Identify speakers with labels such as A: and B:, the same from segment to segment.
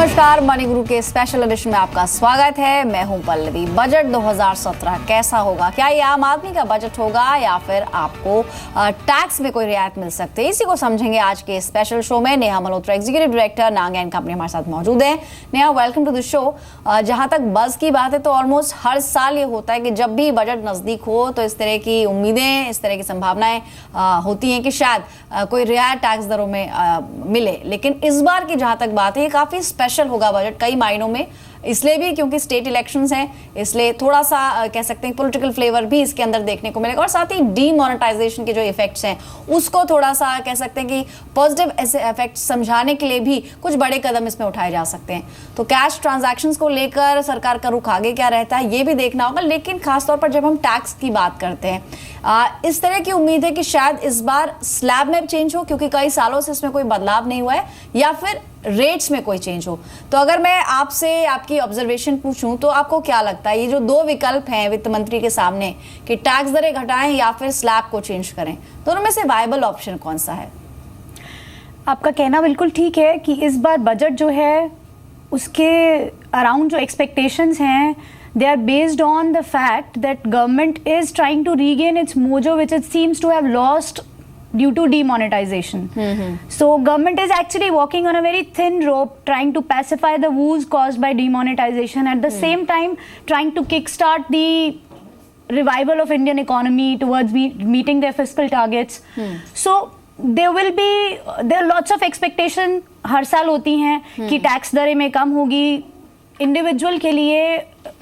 A: नमस्कार, मनी गुरु के special edition में आपका स्वागत है। मैं हूं पल्लवी। बजट 2017 कैसा होगा? क्या ये आम आदमी का बजट होगा या फिर आपको टैक्स में कोई रियायत मिल सकती है? इसी को समझेंगे आज के स्पेशल शो में। नेहा मल्होत्रा, एग्जीक्यूटिव डायरेक्टर नांग एंड कंपनी, हमारे साथ मौजूद है। Neha, welcome to the show. जहां तक बज़ की बात है तो ऑलमोस्ट हर साल ये होता है कि जब भी बजट नजदीक हो तो इस तरह की उम्मीदें, इस तरह की संभावनाएं होती हैं कि शायद कोई रियायत टैक्स दरों में मिले। लेकिन इस बार की जहां तक बात है, काफी स्पेशल होगा बजट कई मायनों में, इसलिए भी क्योंकि स्टेट इलेक्शंस हैं, इसलिए थोड़ा सा कह सकते हैं पॉलिटिकल फ्लेवर भी इसके अंदर देखने को मिलेगा। और साथ ही डीमोनेटाइजेशन के जो इफेक्ट्स हैं उसको थोड़ा सा कह सकते हैं कि पॉजिटिव ऐसे इफेक्ट समझाने के लिए भी कुछ बड़े कदम इसमें उठाए जा सकते हैं। तो कैश ट्रांजैक्शंस को लेकर सरकार का रुख आगे क्या रहता है ये भी देखना होगा। लेकिन खासतौर पर जब हम टैक्स की बात करते हैं, इस तरह की उम्मीद है कि शायद इस बार स्लैब में चेंज हो, क्योंकि कई सालों से इसमें कोई बदलाव नहीं हुआ है, या फिर रेट्स में कोई चेंज हो। तो अगर मैं आपसे आपकी ऑब्जर्वेशन पूछूं तो आपको क्या लगता है, ये जो दो विकल्प हैं वित्त मंत्री के सामने कि टैक्स दरें घटाएं या फिर स्लैब को चेंज करें, दोनों में से वायबल ऑप्शन कौन सा है?
B: आपका कहना बिल्कुल ठीक है कि इस बार बजट जो है उसके अराउंड जो एक्सपेक्टेशंस हैं, they are based on the fact that government is trying to regain its mojo which it seems to have lost due to demonetization. So government is actually walking on a very thin rope, trying to pacify the woes caused by demonetization, at the same time trying to kickstart the revival of Indian economy towards meeting their fiscal targets. So there are lots of expectation हर साल होती हैं कि tax दरें में कम होगी। Individual के लिए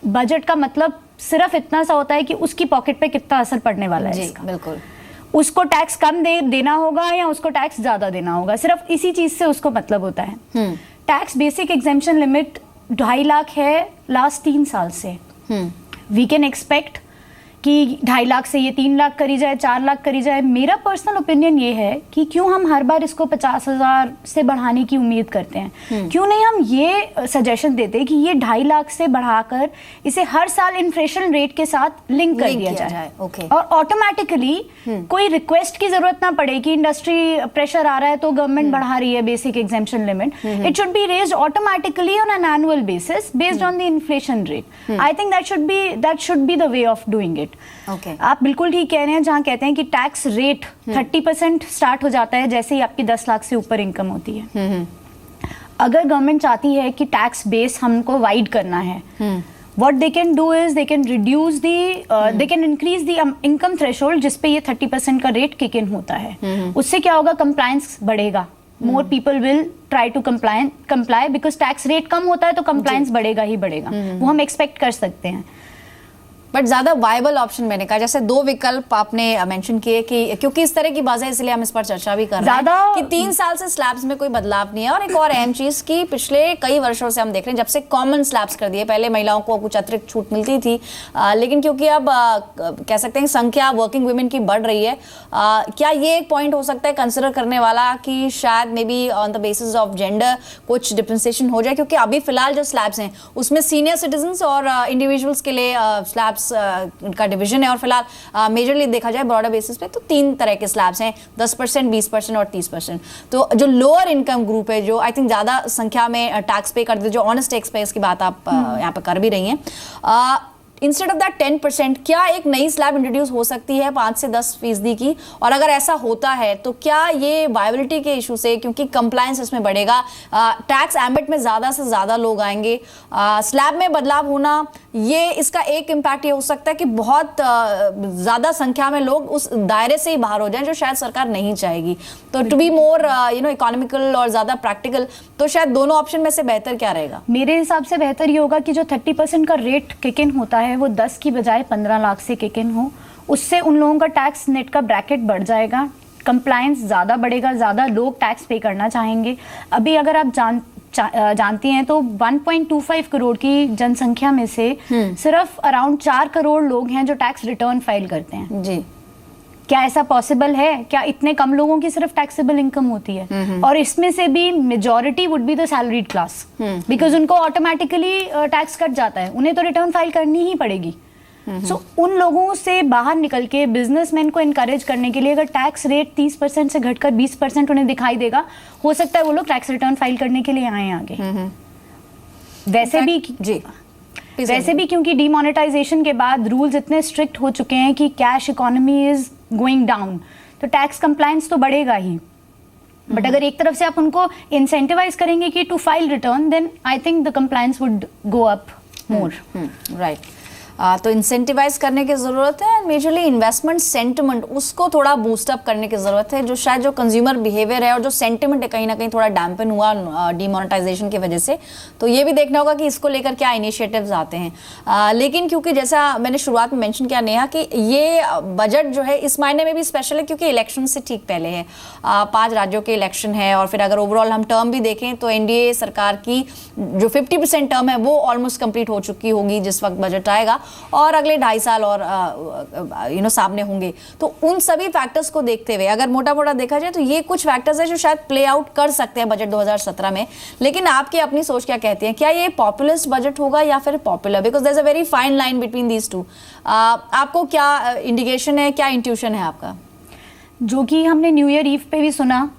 B: budget का मतलब सिर्फ इतना सा होता है कि उसकी पॉकेट पे कितना असर पड़ने वाला है इसका। बिल्कुल, उसको टैक्स कम देना होगा या उसको टैक्स ज्यादा देना होगा, सिर्फ इसी चीज से उसको मतलब होता है। Tax basic exemption limit 2.5 lakh है लास्ट 3 साल से। वी कैन एक्सपेक्ट कि 2.5 लाख से ये 3 लाख करी जाए, 4 लाख करी जाए। मेरा पर्सनल ओपिनियन ये है कि क्यों हम हर बार इसको 50,000 से बढ़ाने की उम्मीद करते हैं? क्यों नहीं हम ये सजेशन देते कि ये 2.5 लाख से बढ़ाकर इसे हर साल इन्फ्लेशन रेट के साथ लिंक कर दिया जाए। और ऑटोमेटिकली कोई रिक्वेस्ट की जरूरत ना पड़े कि इंडस्ट्री प्रेशर आ रहा है तो गवर्नमेंट बढ़ा रही है basic exemption limit. It should be raised automatically on an annual basis based on the inflation rate. I think that should be the way of doing it. आप बिल्कुल ठीक कह रहे हैं जहां कहते हैं कि टैक्स रेट 30% स्टार्ट हो जाता है जैसे ही आपकी 10 लाख से ऊपर इनकम होती है। अगर गवर्नमेंट चाहती है कि टैक्स बेस हमको वाइड करना है, what they can do is they can reduce they can increase the income threshold जिसपे ये 30% का रेट किक इन होता है। उससे क्या होगा? कंप्लायंस बढ़ेगा। More people will try to comply because tax rate कम होता है तो कंप्लायंस बढ़ेगा ही बढ़ेगा। वो हम एक्सपेक्ट कर सकते हैं।
A: बट ज्यादा वायबल ऑप्शन मैंने कहा, जैसे दो विकल्प आपने मेंशन किए कि क्योंकि इस तरह की बात है इसलिए हम इस पर चर्चा भी कर रहे हैं कि 3 साल से स्लैब्स में कोई बदलाव नहीं है। और एक और अहम चीज कि पिछले कई वर्षों से हम देख रहे हैं जब से कॉमन स्लैब्स कर दिए, पहले महिलाओं को कुछ अतिरिक्त छूट मिलती थी, लेकिन क्योंकि अब कह सकते हैं संख्या वर्किंग वुमेन की बढ़ रही है, क्या ये एक पॉइंट हो सकता है कंसिडर करने वाला कि शायद may be on the basis of gender कुछ डिफरेंशिएशन हो जाए? क्योंकि अभी फिलहाल जो स्लैब्स हैं उसमें सीनियर सिटीजन्स और इंडिविजुअल्स के लिए स्लैब्स का डिवीजन है, और फिलहाल मेजरली देखा जाए ब्रॉडर बेसिस पे तो 3 तरह के स्लैब्स हैं, 10%, 20% और 30%। तो जो लोअर इनकम ग्रुप है, जो आई थिंक ज्यादा संख्या में टैक्स पे करते, जो ऑनेस्ट टैक्स पेयर्स की बात आप यहाँ पे कर भी रही हैं, इंस्टेड ऑफ दैट 10%, क्या एक नई स्लैब इंट्रोड्यूस हो सकती है 5 से 10% की? और अगर ऐसा होता है तो क्या ये वायबिलिटी के इशू से, क्योंकि कंप्लायंस इसमें बढ़ेगा, टैक्स एम्बिट में ज्यादा से ज्यादा लोग आएंगे, स्लैब में बदलाव होना, ये इसका एक इम्पैक्ट ये हो सकता है कि बहुत ज्यादा संख्या में लोग उस दायरे से ही बाहर हो जाएं जो शायद सरकार नहीं चाहेगी। तो टू बी मोर इकोनॉमिकल और ज्यादा प्रैक्टिकल, तो शायद दोनों ऑप्शन में से बेहतर क्या रहेगा?
B: मेरे हिसाब से बेहतर ये होगा कि जो 30% का रेट किक इन होता है वो 10 की बजाय 15 लाख से किक इन हो। उससे उन लोगों का टैक्स नेट का ब्रैकेट बढ़ जाएगा, कंप्लायंस ज़्यादा बढ़ेगा, ज़्यादा लोग टैक्स पे करना चाहेंगे। अभी अगर आप जानती हैं तो 1.25 करोड़ की जनसंख्या में से सिर्फ अराउंड 4 करोड़ लोग हैं जो टैक्स रिटर्न फाइल करते हैं। जी, क्या ऐसा पॉसिबल है? क्या इतने कम लोगों की सिर्फ टैक्सेबल इनकम होती है? और इसमें से भी majority would be the salaried class, because उनको ऑटोमेटिकली टैक्स कट जाता है, उन्हें तो रिटर्न फाइल करनी ही पड़ेगी। सो उन लोगों से बाहर निकल के बिजनेसमैन को इनकरेज करने के लिए अगर टैक्स रेट 30% से घटकर 20% उन्हें दिखाई देगा, हो सकता है वो लोग टैक्स रिटर्न फाइल करने के लिए आए आगे। वैसे भी क्योंकि डीमोनेटाइजेशन के बाद रूल्स इतने स्ट्रिक्ट हो चुके हैं कि cash economy is going down, तो टैक्स कंप्लायंस तो बढ़ेगा ही। बट अगर एक तरफ से आप उनको इंसेंटिवाइज करेंगे कि to file return, then I think the compliance would go up more.
A: Right, तो इंसेंटिवाइज करने की ज़रूरत है। मेजरली इन्वेस्टमेंट सेंटिमेंट उसको थोड़ा बूस्टअप करने की ज़रूरत है, जो शायद जो कंज्यूमर बिहेवियर है और जो सेंटिमेंट है कहीं ना कहीं थोड़ा डैम्पन हुआ डीमोनेटाइजेशन की वजह से। तो ये भी देखना होगा कि इसको लेकर क्या इनिशिएटिव्स आते हैं। लेकिन क्योंकि जैसा मैंने शुरुआत में मेंशन किया नेहा कि ये बजट जो है इस मायने में भी स्पेशल है क्योंकि इलेक्शन से ठीक पहले है, 5 राज्यों के इलेक्शन है, और फिर अगर ओवरऑल हम टर्म भी देखें तो एनडीए सरकार की जो 50% टर्म है वो ऑलमोस्ट कंप्लीट हो चुकी होगी जिस वक्त बजट आएगा, और अगले 2.5 साल और सामने होंगे। तो उन सभी फैक्टर्स को देखते हुए अगर मोटा मोटा देखा जाए तो ये कुछ फैक्टर्स है जो शायद प्ले आउट कर सकते हैं बजट 2017 में। लेकिन आपकी अपनी सोच क्या कहती है, क्या ये पॉपुलिस्ट बजट होगा या फिर popular? Because there is a very fine line between these two. आपको क्या इंडिकेशन है, क्या इंट्यूशन है आपका?
B: जो कि हमने न्यू ईयर ईव पे भी सुना,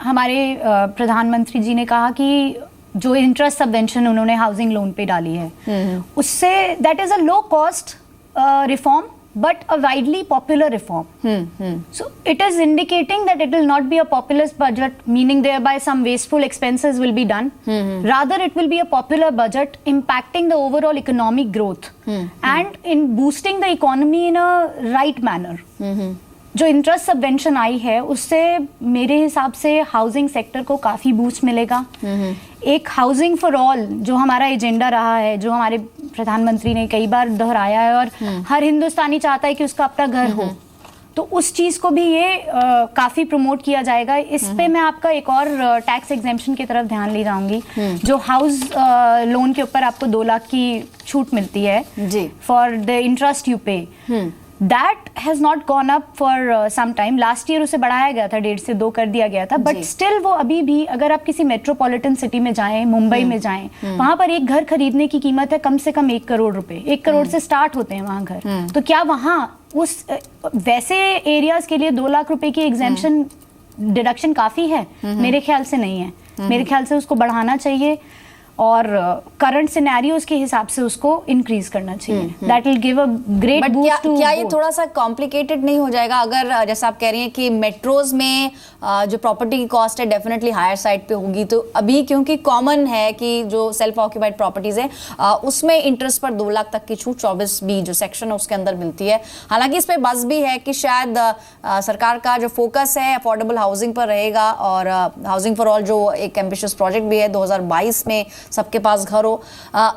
B: हमारे प्रधानमंत्री जी ने कहा कि जो इंटरेस्ट सबवेंशन उन्होंने हाउसिंग लोन पे डाली है, उससे that is a low cost reform but a widely popular reform. So it is indicating that it will not be a populist budget, meaning thereby some wasteful expenses will be done. Rather it will be a popular budget impacting the overall economic growth and in boosting the economy in a right manner. जो interest subvention आई है उससे मेरे हिसाब से housing sector को काफ़ी boost मिलेगा। एक हाउसिंग फॉर ऑल जो हमारा एजेंडा रहा है, जो हमारे प्रधानमंत्री ने कई बार दोहराया है, और हर हिंदुस्तानी चाहता है कि उसका अपना घर हो, तो उस चीज़ को भी ये काफ़ी प्रमोट किया जाएगा। इस पे मैं आपका एक और टैक्स एग्जेम्पशन की तरफ ध्यान ले जाऊंगी। जो हाउस लोन के ऊपर आपको 2 लाख की छूट मिलती है फॉर द इंटरेस्ट यू पे, That has not gone up for some time. Last year उसे बढ़ाया गया था, 1.5 से 2 कर दिया गया था, बट स्टिल वो अभी भी अगर आप किसी मेट्रोपॉलिटन सिटी में जाएं, मुंबई में जाएं, वहां पर एक घर खरीदने की कीमत है कम से कम 1 करोड़ रुपए। 1 करोड़ से स्टार्ट होते हैं वहां घर। तो क्या वहां उस वैसे एरियाज के लिए 2 लाख रुपए की एग्जेम्पशन डिडक्शन काफी है? मेरे ख्याल से नहीं है। मेरे ख्याल से उसको बढ़ाना चाहिए और करंट सिनेरियोज के हिसाब से उसको इंक्रीज करना चाहिए। That will give a great boost to.
A: क्या ये थोड़ा सा कॉम्प्लिकेटेड नहीं हो जाएगा अगर जैसा आप कह रही हैं कि मेट्रोज में जो प्रॉपर्टी की कॉस्ट है डेफिनेटली हायर साइड पे होगी, तो अभी क्योंकि कॉमन है कि जो सेल्फ ऑक्यूपाइड प्रॉपर्टीज है उसमें इंटरेस्ट पर 2 लाख तक की छूट 24B जो सेक्शन है उसके अंदर मिलती है। हालांकि इस पे बस भी है कि शायद सरकार का जो फोकस है अफोर्डेबल हाउसिंग पर रहेगा, और हाउसिंग फॉर ऑल जो एक एम्बिशियस प्रोजेक्ट भी है 2022 में सबके पास घर हो,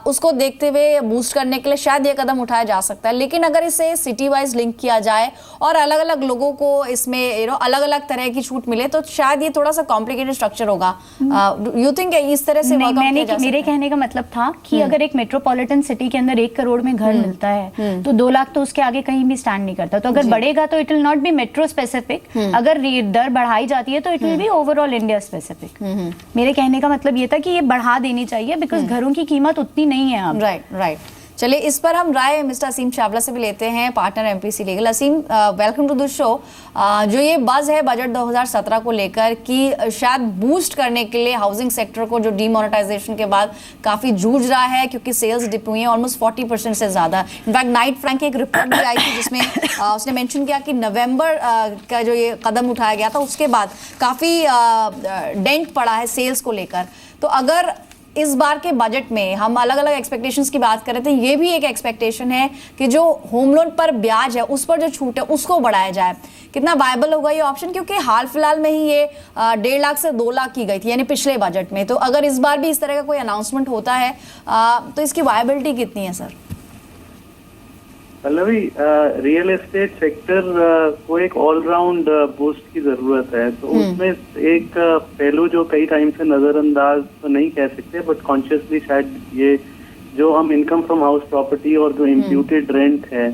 A: उसको देखते हुए बूस्ट करने के लिए शायद ये कदम उठाया जा सकता है। लेकिन अगर इसे सिटी वाइज लिंक किया जाए और अलग अलग लोगों को इसमें अलग अलग तरह की छूट मिले तो शायद ये थोड़ा सा कॉम्प्लिकेटेड स्ट्रक्चर होगा। यू थिंक इस तरह से
B: मेरे कहने का मतलब था कि अगर एक मेट्रोपॉलिटन सिटी के अंदर 1 करोड़ में घर मिलता है तो 2 लाख तो उसके आगे कहीं भी स्टैंड नहीं करता। तो अगर बढ़ेगा तो it will not be metro specific, अगर दर बढ़ाई जाती है तो it will be overall India specific. मेरे कहने का मतलब ये था कि ये बढ़ा देनी चाहिए बिकॉज घरों की कीमत उतनी नहीं है अब।
A: राइट। चलिए इस पर हम राय मिस्टर असीम चावला से भी लेते हैं, partner MPC legal. Aseem, welcome to the show. जो ये बज है बजट 2017 को लेकर कि शायद बूस्ट करने के लिए हाउसिंग सेक्टर को जो डीमोनेटाइजेशन के बाद काफ़ी जूझ रहा है क्योंकि सेल्स डिप हुई हैं ऑलमोस्ट 40% से ज़्यादा। इनफैक्ट नाइट फ्रैंक की एक रिपोर्ट भी आई थी जिसमें उसने मेंशन किया कि नवंबर का जो ये कदम उठाया गया था उसके बाद काफ़ी डेंट पड़ा है सेल्स को लेकर। तो अगर इस बार के बजट में हम अलग अलग एक्सपेक्टेशंस की बात कर रहे थे, ये भी एक एक्सपेक्टेशन है कि जो होम लोन पर ब्याज है उस पर जो छूट है उसको बढ़ाया जाए। कितना वायबल होगा ये ऑप्शन, क्योंकि हाल फिलहाल में ही ये 1.5 लाख से 2 लाख की गई थी यानी पिछले बजट में। तो अगर इस बार भी इस तरह का कोई अनाउंसमेंट होता है तो इसकी वायबिलिटी कितनी है sir?
C: Pallavi, real estate sector को एक ऑलराउंड बूस्ट की जरूरत है। तो उसमें एक पहलू जो कई टाइम से नजरअंदाज तो नहीं कह सकते बट कॉन्शियसली शायद ये जो हम इनकम फ्रॉम हाउस प्रॉपर्टी और जो इम्प्यूटेड रेंट है,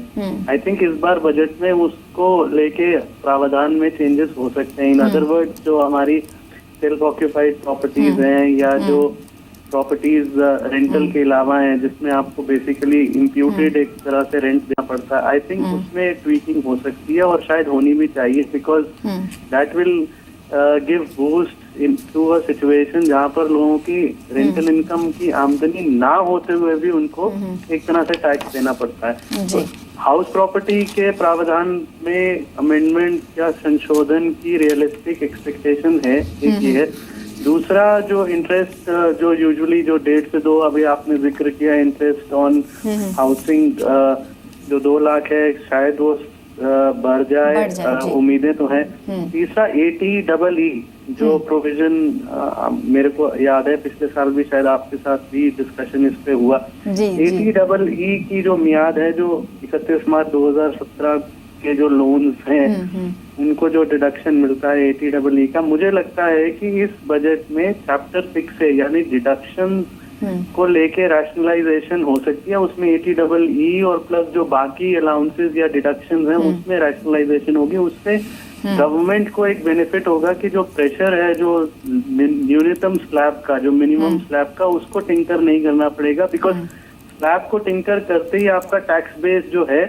C: आई थिंक इस बार बजट में उसको लेके प्रावधान में चेंजेस हो सकते हैं। इन अदर वर्ड, जो हमारी सेल्फ ऑक्यूपाइड प्रॉपर्टीज हैं या जो प्रॉपर्टीज रेंटल के अलावा हैं जिसमें आपको बेसिकली इम्प्यूटेड एक तरह से रेंट देना पड़ता है, आई थिंक उसमें ट्वीकिंग हो सकती है और शायद होनी भी चाहिए because that will give boost in to a situation जहाँ पर लोगों की रेंटल इनकम की आमदनी ना होते हुए भी उनको एक तरह से टैक्स देना पड़ता है।
A: जी।
C: हाउस प्रॉपर्टी के प्रावधान में अमेंडमेंट या संशोधन की रियलिस्टिक एक्सपेक्टेशन है, एक ये है। दूसरा जो इंटरेस्ट जो यूजुअली जो 1.5 से 2 अभी आपने जिक्र किया इंटरेस्ट ऑन हाउसिंग जो 2 लाख है, शायद वो बढ़ जाए, उम्मीदें तो हैं। तीसरा ATEE जो प्रोविजन मेरे को याद है पिछले साल भी शायद आपके साथ भी डिस्कशन इस पे हुआ। ATEE की जो मियाद है, जो 31 मार्च 2017 के जो लोन्स हैं उनको जो डिडक्शन मिलता है ATEE का, मुझे लगता है कि इस बजट में चैप्टर 6 से यानी डिडक्शन को लेके रैशनलाइजेशन हो सकती है। उसमें ATEE और प्लस जो बाकी अलाउंसेस या डिडक्शन हैं उसमें रैशनलाइजेशन होगी। उससे गवर्नमेंट को एक बेनिफिट होगा कि जो प्रेशर है जो न्यूनतम स्लैब का, जो मिनिमम स्लैब का, उसको टिंकर नहीं करना पड़ेगा। बिकॉज स्लैब को टिंकर करते ही आपका टैक्स बेस जो है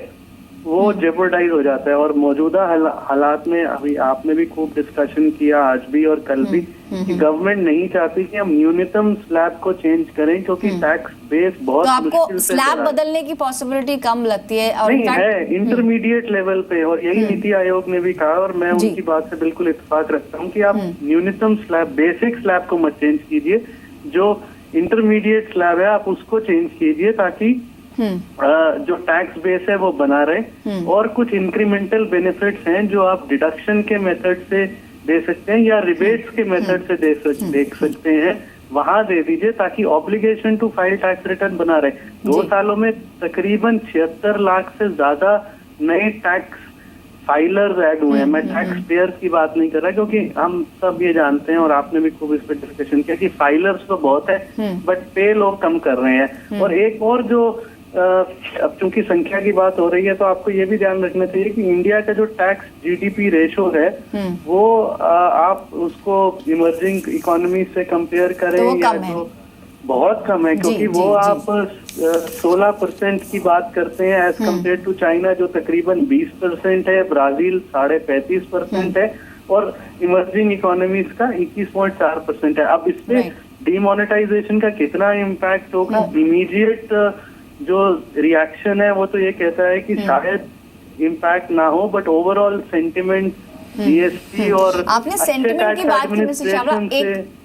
C: वो जेपरडाइज हो जाता है। और मौजूदा हालात में अभी आपने भी खूब डिस्कशन किया आज भी और कल भी कि गवर्नमेंट नहीं चाहती कि हम न्यूनतम स्लैब को चेंज करें क्योंकि टैक्स बेस बहुत
A: तो आपको स्लैब बदलने की पॉसिबिलिटी कम लगती है? और
C: नहीं है, इंटरमीडिएट लेवल पे। और यही नीति आयोग ने भी कहा और मैं उनकी बात से बिल्कुल इत्तेफाक रखता हूँ कि आप न्यूनतम स्लैब, बेसिक स्लैब को मत चेंज कीजिए, जो इंटरमीडिएट स्लैब है आप उसको चेंज कीजिए ताकि जो टैक्स बेस है वो बना रहे। और कुछ इंक्रीमेंटल बेनिफिट्स हैं जो आप डिडक्शन के मेथड से दे सकते हैं या रिबेट्स के मेथड से देख सकते हैं, वहां दे दीजिए ताकि obligation to file tax return बना रहे। 2 सालों में तकरीबन 76 लाख से ज्यादा नए टैक्स फाइलर्स ऐड हुए हैं। मैं टैक्स पेयर्स की बात नहीं कर रहा क्योंकि हम सब ये जानते हैं और आपने भी खूब इस पर डिस्कशन किया कि फाइलर्स तो बहुत है बट पे लोग कम कर रहे हैं। और एक और जो अब चूंकि संख्या की बात हो रही है तो आपको ये भी ध्यान रखना चाहिए कि इंडिया का जो टैक्स GDP रेशो है वो आप उसको इमर्जिंग इकोनॉमी से कंपेयर करें तो बहुत कम है क्योंकि वो आप 16% की बात करते हैं एज कम्पेयर टू चाइना जो तकरीबन 20% है, ब्राजील 35.5% है और इमर्जिंग इकोनॉमीज का 21.4% है। अब इसमें डीमोनेटाइजेशन का कितना इम्पैक्ट होगा? इमीडिएट जो रिएक्शन है वो तो ये कहता है कि शायद इम्पैक्ट ना हो, बट ओवरऑल सेंटिमेंट GST और
A: आपने सेंटिमेंट की बात की मिस्टर चावला,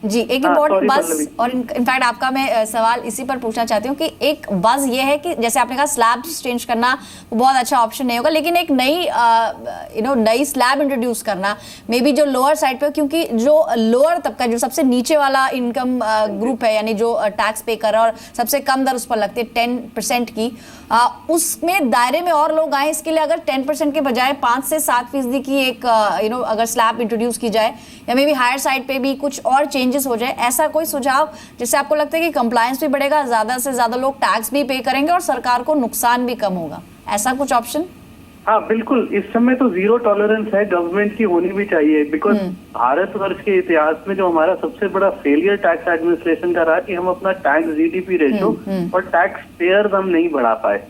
A: एक इम्पोर्टेंट बस और इनफैक्ट आपका मैं सवाल इसी पर पूछना चाहती हूँ कि एक बस ये है कि जैसे आपने कहा स्लैब्स चेंज करना बहुत अच्छा ऑप्शन नहीं होगा, लेकिन एक नई स्लैब इंट्रोड्यूस करना मे बी जो लोअर साइड पे, क्योंकि जो लोअर तबका जो सबसे नीचे वाला इनकम ग्रुप है यानी जो टैक्स पे कर रहा है और सबसे कम दर उस पर लगती है 10% की, उसमें दायरे में और लोग आए। इसके लिए अगर 10% के बजाय 5 से 7% की एक अगर स्लैब इंट्रोड्यूस की जाए या मे बी हायर साइड पे भी कुछ और चेंजेस हो जाए, ऐसा कोई सुझाव जिससे आपको लगता है कि कंप्लायंस भी बढ़ेगा, ज्यादा से ज्यादा लोग टैक्स भी पे करेंगे और सरकार को नुकसान भी कम होगा, ऐसा कुछ ऑप्शन?
C: हाँ बिल्कुल, इस समय तो जीरो टॉलरेंस है, गवर्नमेंट की होनी भी चाहिए। बिकॉज भारतवर्ष के इतिहास में जो हमारा सबसे बड़ा फेलियर टैक्स एडमिनिस्ट्रेशन का रहा कि हम अपना टैक्स GDP रेशो और टैक्स पेयर्स हम नहीं बढ़ा पाए।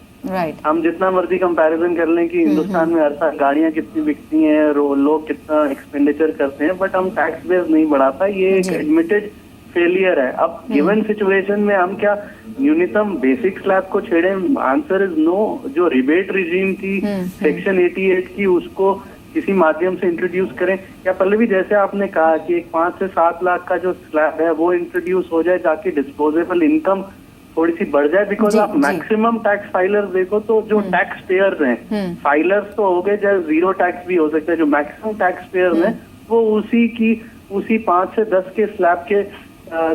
C: हम जितना मर्जी कंपैरिजन कर लें कि हिंदुस्तान में हर साल गाड़ियां कितनी बिकती हैं, लोग कितना एक्सपेंडिचर करते हैं, बट हम टैक्स बेस नहीं बढ़ा पाए। ये एक एडमिटेड फेलियर है। अब गिवन सिचुएशन में हम क्या न्यूनतम बेसिक स्लैब को छेड़े? Answer is no. जो रिबेट रिजीम थी सेक्शन 88 की, उसको किसी माध्यम से इंट्रोड्यूस करें। या पल्लवी, जैसे आपने कहा कि एक 5 से 7 लाख का जो स्लैब है वो इंट्रोड्यूस हो जाए ताकि डिस्पोजेबल इनकम थोड़ी सी बढ़ जाए। बिकॉज आप मैक्सिमम टैक्स फाइलर्स देखो तो जो टैक्स पेयर्स हैं, फाइलर्स तो हो गए, चाहे जीरो टैक्स भी हो सकता है, जो मैक्सिमम टैक्स पेयर्स हैं वो उसी 5 से 10 के स्लैब के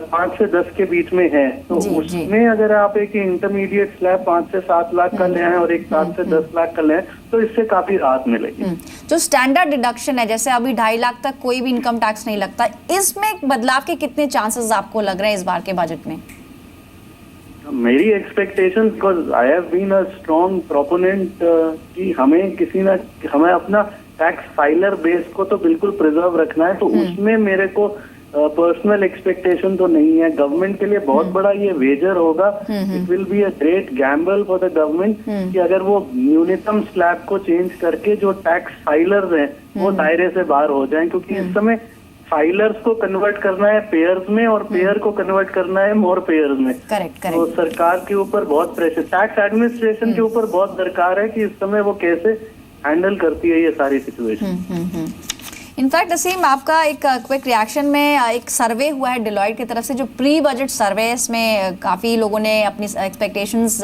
C: 5 से 10 के बीच में है। तो उसमें अगर आप एक इंटरमीडिएट स्लैब 5 से 7 लाख का ले आए और एक 7 से 10 लाख का ले आए तो इससे काफी राहत मिलेगी।
A: जो स्टैंडर्ड डिडक्शन है, जैसे अभी 2.5 लाख तक कोई भी इनकम टैक्स नहीं लगता, इसमें बदलाव के कितने चांसेस आपको लग रहे हैं इस बार के बजट में?
C: मेरी expectation, because I have been a strong proponent कि हमें अपना टैक्स फाइलर बेस को तो बिल्कुल प्रिजर्व रखना है। तो उसमें मेरे को पर्सनल एक्सपेक्टेशन तो नहीं है। गवर्नमेंट के लिए बहुत बड़ा ये वेजर होगा, it will be a great Gamble for the government कि अगर वो न्यूनतम स्लैब को चेंज करके जो टैक्स फाइलर्स हैं वो दायरे से बाहर हो जाएं, क्योंकि इस समय फाइलर्स को कन्वर्ट करना है पेयर्स में और पेयर को कन्वर्ट करना है मोर पेयर्स में।
A: करेक्ट
C: तो सरकार के ऊपर बहुत प्रेशर, टैक्स एडमिनिस्ट्रेशन के ऊपर बहुत दरकार है कि इस समय वो कैसे हैंडल करती है ये सारी सिचुएशन।
A: इनफैक्ट असीम, आपका एक क्विक रिएक्शन में एक सर्वे हुआ है डिलॉयट की तरफ से, जो प्री बजट सर्वे है, इसमें काफ़ी लोगों ने अपनी एक्सपेक्टेशंस,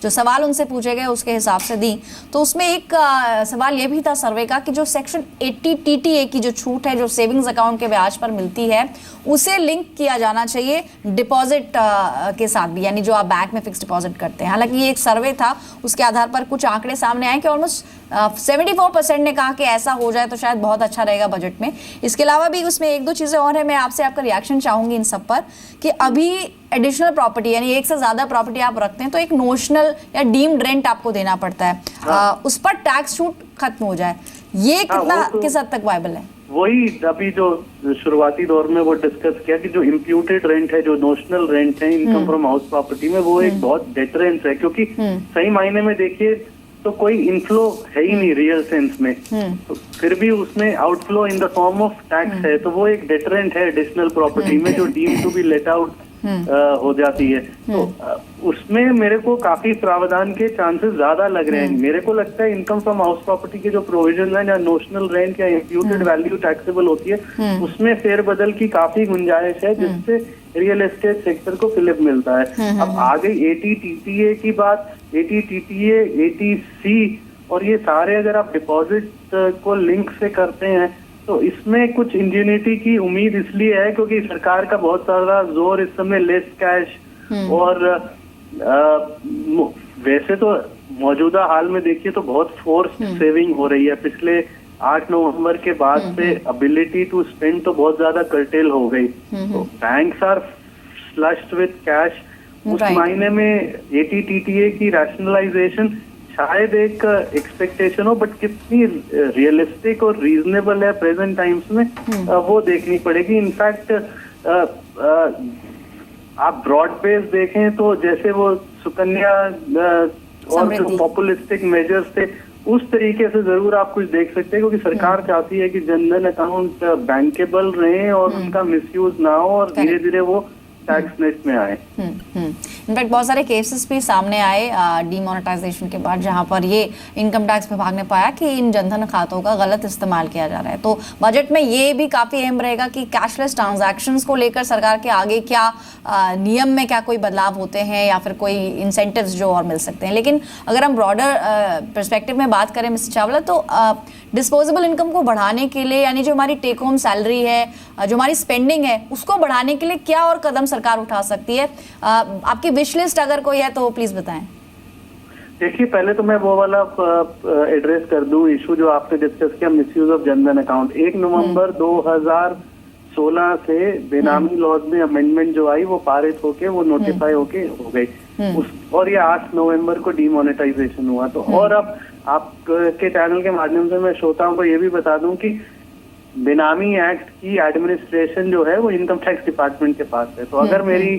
A: जो सवाल उनसे पूछे गए उसके हिसाब से दी। तो उसमें एक सवाल ये भी था सर्वे का कि जो सेक्शन 80 TTA की जो छूट है जो सेविंग्स अकाउंट के ब्याज पर मिलती है, उसे लिंक किया जाना चाहिए डिपॉजिट के साथ भी, यानी जो आप बैंक में फिक्स डिपॉजिट करते हैं। हालांकि ये एक सर्वे था, उसके आधार पर कुछ आंकड़े सामने आए कि ऑलमोस्ट 74% ने कहा कि ऐसा हो जाए तो शायद बहुत अच्छा रहेगा बजट में। इसके अलावा भी उसमें एक दो चीज़ें और है, मैं आपसे आपका रिएक्शन चाहूंगी इन सब पर, कि अभी एडिशनल प्रॉपर्टी यानी एक से ज़्यादा प्रॉपर्टी आप रखते हैं तो एक नोशनल या डीम्ड रेंट आपको देना पड़ता है, उस पर टैक्स छूट खत्म हो जाए, ये कितना किस हद तक वायबल है?
C: वही अभी जो शुरुआती दौर में वो डिस्कस किया कि जो इम्प्यूटेड रेंट है, जो नोशनल रेंट है इनकम फ्रॉम हाउस प्रॉपर्टी में, वो एक बहुत डेटरेंस है, क्योंकि सही मायने में देखिए तो कोई इनफ्लो है ही नहीं रियल सेंस में, तो फिर भी उसमें outflow in the form of tax है, तो वो एक डेटरेंट है एडिशनल प्रॉपर्टी में जो deem to be let out हो जाती है। तो उसमें मेरे को काफी प्रावधान के चांसेस ज्यादा लग रहे हैं। मेरे को लगता है इनकम फ्रॉम हाउस प्रॉपर्टी के जो प्रोविजन है, या नोशनल रेंट या इम्प्यूटेड वैल्यू टैक्सेबल होती है, उसमें फेरबदल की काफी गुंजाइश है, जिससे रियल एस्टेट सेक्टर को फिलिप मिलता है। अब आ गई 80 TTA की बात, 80 TTA, 80C, और ये सारे अगर आप डिपॉजिट को लिंक से करते हैं तो इसमें कुछ इंजेन्युइटी की उम्मीद इसलिए है क्योंकि सरकार का बहुत सारा जोर इस समय लेस कैश और वैसे तो मौजूदा हाल में देखिए तो बहुत फोर्स्ड सेविंग हो रही है। पिछले 8 नवंबर के बाद से एबिलिटी टू स्पेंड तो बहुत ज्यादा कर्टेल हो गई, तो banks are flushed with cash. उस मायने में 80 TTA की रैशनलाइजेशन शायद एक एक्सपेक्टेशन हो, बट कितनी रियलिस्टिक और रीजनेबल है प्रेजेंट टाइम्स में, वो देखनी पड़ेगी। इनफैक्ट आप ब्रॉड बेस देखें तो जैसे वो सुकन्या और जो पॉपुलिस्टिक मेजर्स थे, उस तरीके से जरूर आप कुछ देख सकते हैं, क्योंकि सरकार चाहती है कि जनधन अकाउंट बैंकेबल रहे और उनका मिसयूज ना हो और धीरे धीरे वो टैक्स नेट में आए।
A: इनफैक्ट बहुत सारे केसेस भी सामने आए डीमोनेटाइजेशन के बाद, जहां पर ये इनकम टैक्स विभाग ने पाया कि इन जनधन खातों का गलत इस्तेमाल किया जा रहा है। तो बजट में ये भी काफ़ी अहम रहेगा कि कैशलेस ट्रांजैक्शंस को लेकर सरकार के आगे क्या नियम में क्या कोई बदलाव होते हैं या फिर कोई इंसेंटिव्स जो और मिल सकते हैं। लेकिन अगर हम ब्रॉडर पर्सपेक्टिव में बात करें मिस्टर चावला, तो डिस्पोजेबल इनकम को बढ़ाने के लिए, यानी जो हमारी टेक होम सैलरी है, जो हमारी स्पेंडिंग है, उसको बढ़ाने के लिए क्या और कदम सरकार उठा सकती है? आपकी विश लिस्ट अगर कोई है तो प्लीज बताएं।
C: देखिए, पहले तो मैं वो वाला एड्रेस कर दूं इशू जो आपने डिस्कस किया, मिसयूज ऑफ जनधन अकाउंट। 1 नवंबर 2016 से बेनामी लॉज में अमेंडमेंट जो आई वो पारित होके वो नोटिफाई होके हो गई, और ये 8 नवंबर को डीमोनेटाइजेशन हुआ। तो और अब आपके चैनल के माध्यम से मैं श्रोताओं को ये भी बता दूं कि बेनामी एक्ट की एडमिनिस्ट्रेशन जो है वो इनकम टैक्स डिपार्टमेंट के पास है। तो अगर मेरी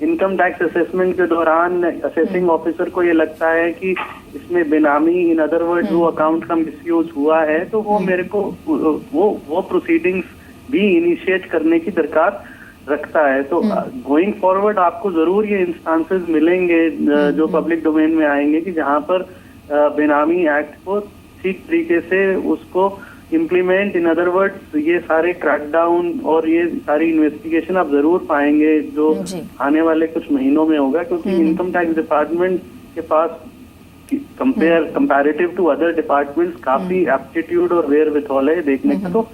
C: इनकम टैक्स असेसमेंट के दौरान असेसिंग ऑफिसर को ये लगता है कि इसमें बेनामी, इन अदर वर्ड, वो अकाउंट का मिसयूज हुआ है, तो वो मेरे को वो प्रोसीडिंग्स भी इनिशिएट करने की दरकार रखता है। तो गोइंग फॉरवर्ड आपको जरूर ये इंस्टांसेस मिलेंगे जो पब्लिक डोमेन में आएंगे कि जहां पर बेनामी एक्ट को ठीक तरीके से उसको इम्प्लीमेंट, इन अदर वर्ड्स ये सारे क्रैकडाउन और ये सारी इन्वेस्टिगेशन आप जरूर पाएंगे जो आने वाले कुछ महीनों में होगा, क्योंकि इनकम टैक्स डिपार्टमेंट के पास कंपैरेटिव टू अदर डिपार्टमेंट्स काफी एप्टीट्यूड और वेयर विथॉल है देखने का। तो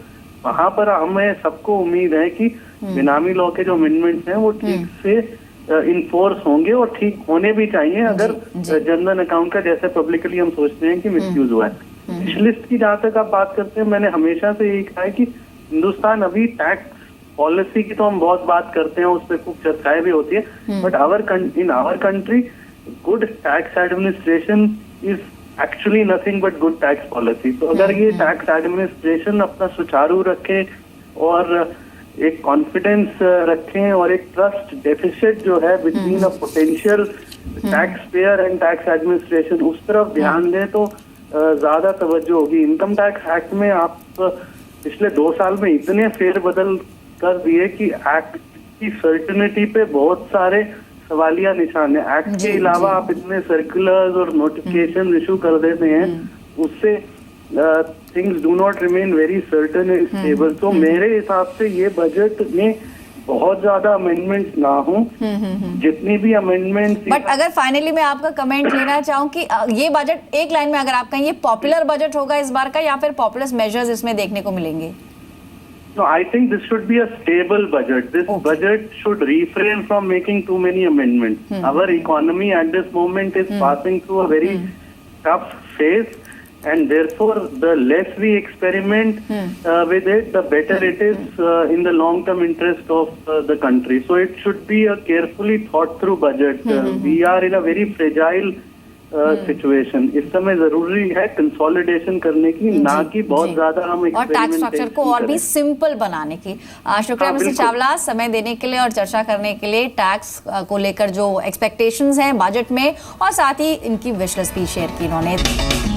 C: वहां पर हमें सबको उम्मीद है कि बेनामी लॉ के जो अमेंडमेंट्स हैं वो ठीक से इन्फोर्स होंगे और ठीक होने भी चाहिए, अगर जनधन अकाउंट का जैसे पब्लिकली हम सोचते हैं कि मिसयूज हुआ है। विश लिस्ट की जहां तक आप बात करते हैं, मैंने हमेशा से यही कहा है कि हिंदुस्तान अभी टैक्स पॉलिसी की तो हम बहुत बात करते हैं, उस पर खूब चर्चाएं भी होती है, but in our country good tax administration is actually nothing but good tax policy. तो अगर ये टैक्स एडमिनिस्ट्रेशन अपना सुचारू रखे और एक कॉन्फिडेंस रखें और एक ट्रस्ट डेफिसिट जो है between a potential tax payer and tax administration, उस तरफ ध्यान दें तो ज्यादा तवज्जो होगी। इनकम टैक्स एक्ट में आप पिछले 2 साल में इतने फेरबदल कर दिए कि एक्ट की सर्टिनिटी पे बहुत सारे सवालिया निशान है। एक्ट के अलावा आप इतने सर्कुलर्स और नोटिफिकेशन इशू कर देते हैं, उससे things do not remain very certain and stable. तो मेरे हिसाब से ये बजट में बहुत ज्यादा अमेंडमेंट्स ना हो, जितनी भी अमेंडमेंट्स।
A: बट अगर फाइनली मैं आपका कमेंट लेना चाहूँ कि ये बजट एक लाइन में अगर आप कहें, ये पॉपुलर बजट होगा इस बार का या फिर पॉपुलर मेजर्स इसमें देखने को मिलेंगे?
C: No, I think this should be a stable budget. This budget should refrain from making too many amendments. Our economy at this moment is passing through a very tough phase, and therefore the less we experiment with it, the better it is in the long-term interest of the country. So it should be a carefully thought-through budget. We are in a very fragile situation. इस समय जरूरी है consolidation करने की, ना कि बहुत ज्यादा हम
A: और टैक्स स्ट्रक्चर को और भी सिंपल बनाने की। शुक्रिया मिस्टर चावला समय देने के लिए और चर्चा करने के लिए, टैक्स को लेकर जो एक्सपेक्टेशंस हैं बजट में और साथ ही इनकी विश लिस्ट भी शेयर की इन्होंने।